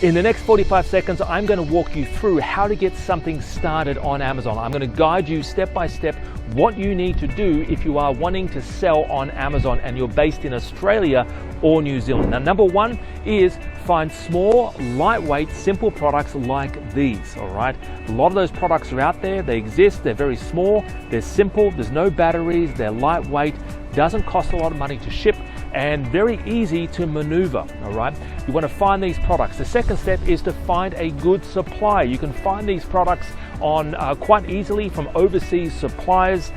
In the next 45 seconds, I'm going to walk you through how to get something started on Amazon. I'm going to guide you step by step what you need to do if you are wanting to sell on Amazon and you're based in Australia or New Zealand. Now, number one is find small, lightweight, simple products like these, all right? A lot of those products are out there, they exist, they're very small, they're simple, there's no batteries, they're lightweight, doesn't cost a lot of money to ship, and very easy to maneuver, all right? You want to find these products. The second step is to find a good supplier. You can find these products on quite easily from overseas suppliers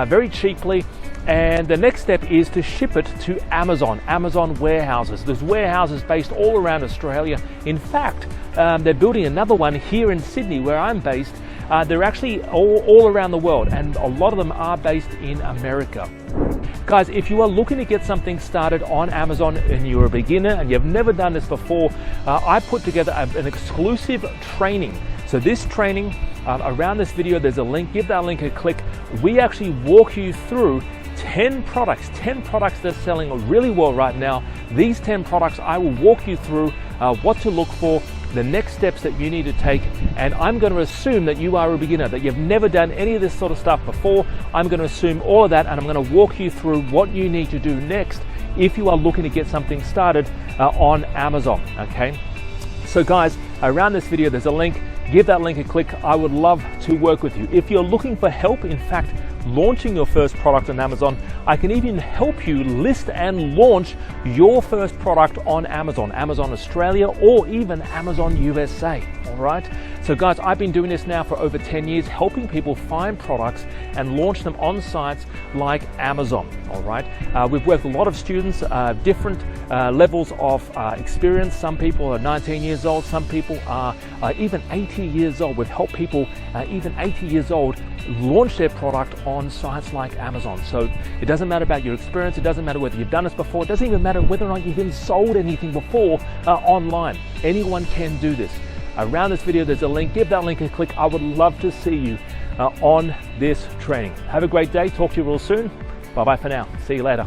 very cheaply. And the next step is to ship it to Amazon warehouses. There's warehouses based all around Australia. In fact, they're building another one here in Sydney where I'm based. They're actually all around the world, and a lot of them are based in America. Guys, if you are looking to get something started on Amazon and you're a beginner and you've never done this before, I put together an exclusive training. So this training, around this video, there's a link, give that link a click. We actually walk you through 10 products that are selling really well right now. These 10 products, I will walk you through what to look for, the next steps that you need to take, and I'm going to assume that you are a beginner, that you've never done any of this sort of stuff before. I'm going to assume all of that, and I'm going to walk you through what you need to do next if you are looking to get something started on Amazon, okay? So guys, around this video, there's a link. Give that link a click. I would love to work with you. If you're looking for help, in fact, launching your first product on Amazon, I can even help you list and launch your first product on Amazon Australia, or even Amazon USA, all right? So guys, I've been doing this now for over 10 years, helping people find products and launch them on sites like Amazon, all right? We've worked with a lot of students, different levels of experience. Some people are 19 years old, some people are even 80 years old. We've helped people even 80 years old launch their product on sites like Amazon. So it doesn't matter about your experience, it doesn't matter whether you've done this before, it doesn't even matter whether or not you've even sold anything before online. Anyone can do this. Around this video, there's a link. Give that link a click. I would love to see you on this training. Have a great day. Talk to you real soon. Bye-bye for now. See you later.